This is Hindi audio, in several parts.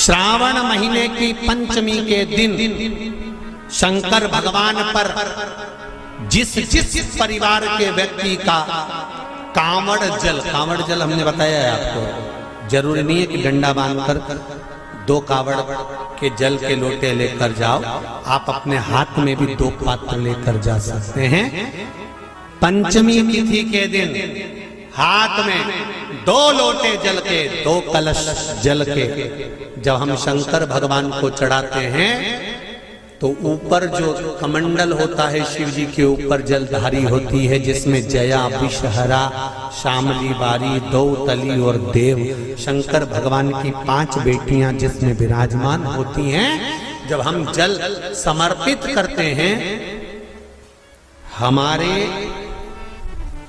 श्रावण महीने की पंचमी के दिन शंकर भगवान पर जिस जिस परिवार के व्यक्ति का कांवड़ जल हमने बताया है आपको, जरूरी नहीं है कि डंडा बांधकर 2 कावड़ के जल के लोटे लेकर जाओ, आप अपने हाथ में भी 2 पात्र लेकर जा सकते हैं। पंचमी तिथि के दिन हाथ में 2 लोटे जल के, 2 कलश जल के जब हम शंकर भगवान को चढ़ाते हैं तो ऊपर जो कमंडल होता है शिव जी के ऊपर जलधारी होती है, जिसमें जया, विषहरा, शामली बारी, दौतली और देव शंकर भगवान की 5 बेटियां जिसमें विराजमान होती हैं। जब हम जल समर्पित करते हैं, हमारे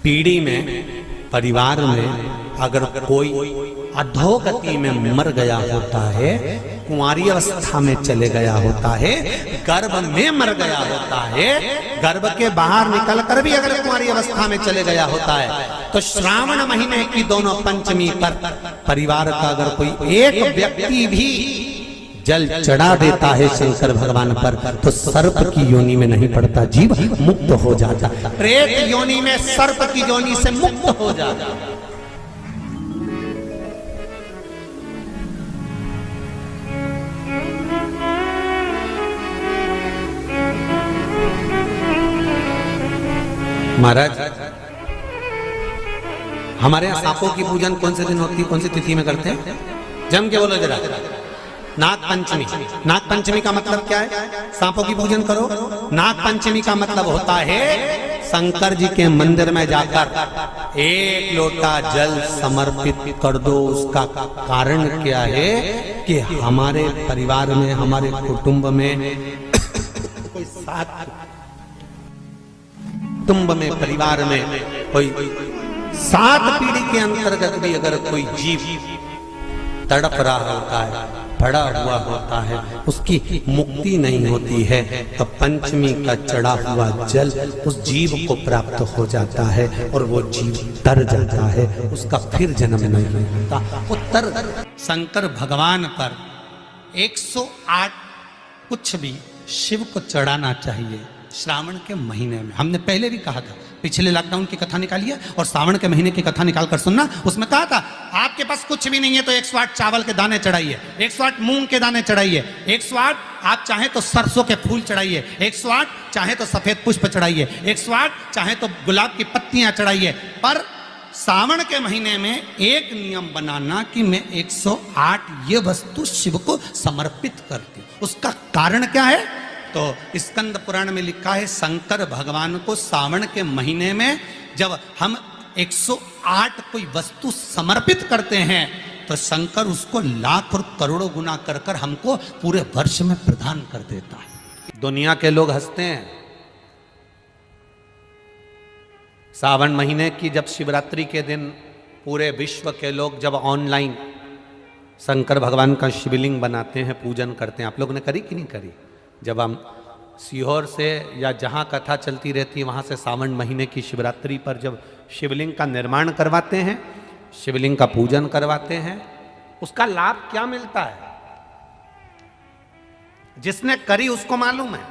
पीढ़ी में, परिवार में अगर कोई अधोगति में मर गया होता है, कुंवारी अवस्था में चले गया होता है, गर्भ में मर गया होता है, गर्भ के बाहर निकलकर भी अगर कुंवारी अवस्था में चले गया होता है, तो श्रावण महीने की दोनों पंचमी पर परिवार का अगर कोई एक व्यक्ति भी जल चढ़ा देता है शंकर भगवान पर, तो सर्प की योनि में नहीं पड़ता, जीव मुक्त हो जाता, प्रेत योनि में सर्प की योनि से मुक्त हो जाता। महाराज, हमारे यहाँ सांपों की पूजन कौन से दिन होती है, कौन सी तिथि में करते हैं? जम के बोलो जरा। नाग पंचमी। नाग पंचमी का मतलब क्या है? सांपों की पूजन करो। नाग पंचमी का मतलब होता है शंकर जी के मंदिर में जाकर 1 लोटा जल समर्पित कर दो। उसका कारण क्या है कि हमारे परिवार में, हमारे कुटुंब में कोई 7 कुटुंब में, परिवार में कोई 7 पीढ़ी के अंतर्गत भी अगर कोई जीव तड़प रहा होता है, पड़ा हुआ होता है, उसकी मुक्ति नहीं होती है, तो पंचमी का चढ़ा हुआ जल उस जीव को प्राप्त हो जाता है और वो जीव तर जाता है, उसका फिर जन्म नहीं होता। वो तर शंकर भगवान पर 108 कुछ भी शिव को चढ़ाना चाहिए श्रावण के महीने में। हमने पहले भी कहा था, पिछले लॉकडाउन की कथा निकालिए और श्रावण के महीने की कथा निकाल कर सुनना। उसमें कहा था आपके पास कुछ भी नहीं है तो 108 चावल के दाने चढ़ाइए, 108 मूंग के दाने चढ़ाइए, 108 आप चाहे तो सरसों के फूल चढ़ाइए, 108 चाहे तो सफेद पुष्प चढ़ाइए, 108 चाहे तो गुलाब की पत्तियां चढ़ाइए। पर सावन के महीने में एक नियम बनाना कि मैं 108 ये वस्तु शिव को समर्पित करती हूं। उसका कारण क्या है? तो स्कंद पुराण में लिखा है शंकर भगवान को सावन के महीने में जब हम 108 कोई वस्तु समर्पित करते हैं तो शंकर उसको लाख और करोड़ों गुना कर कर हमको पूरे वर्ष में प्रदान कर देता है। दुनिया के लोग हंसते हैं। सावन महीने की जब शिवरात्रि के दिन पूरे विश्व के लोग जब ऑनलाइन शंकर भगवान का शिवलिंग बनाते हैं, पूजन करते हैं, आप लोगों ने करी कि नहीं करी? जब हम सीहोर से या जहाँ कथा चलती रहती है वहाँ से सावन महीने की शिवरात्रि पर जब शिवलिंग का निर्माण करवाते हैं, शिवलिंग का पूजन करवाते हैं, उसका लाभ क्या मिलता है जिसने करी उसको मालूम है।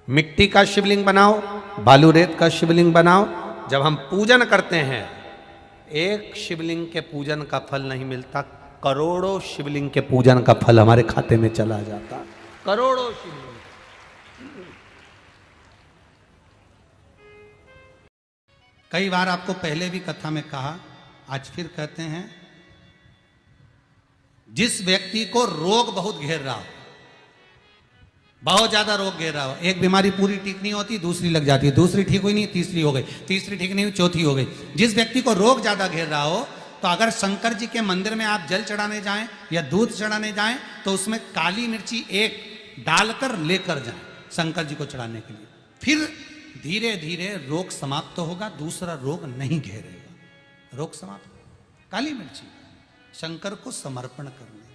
मिट्टी का शिवलिंग बनाओ, बालू रेत का शिवलिंग बनाओ, जब हम पूजन करते हैं एक शिवलिंग के पूजन का फल नहीं मिलता, करोड़ों शिवलिंग के पूजन का फल हमारे खाते में चला जाता, करोड़ों शिवलिंग। कई बार आपको पहले भी कथा में कहा, आज फिर कहते हैं, जिस व्यक्ति को रोग बहुत घेर रहा हो, बहुत ज्यादा रोग घेर रहा हो, एक बीमारी पूरी ठीक नहीं होती, दूसरी लग जाती है, दूसरी ठीक हुई नहीं, तीसरी हो गई, तीसरी ठीक नहीं हुई, चौथी हो गई। जिस व्यक्ति को रोग ज्यादा घेर रहा हो, तो अगर शंकर जी के मंदिर में आप जल चढ़ाने जाएं या दूध चढ़ाने जाएं तो उसमें काली मिर्ची 1 डालकर लेकर जाएं शंकर जी को चढ़ाने के लिए। फिर धीरे धीरे रोग समाप्त होगा, दूसरा रोग नहीं घेरेगा, रोग समाप्त। काली मिर्ची शंकर को समर्पण करने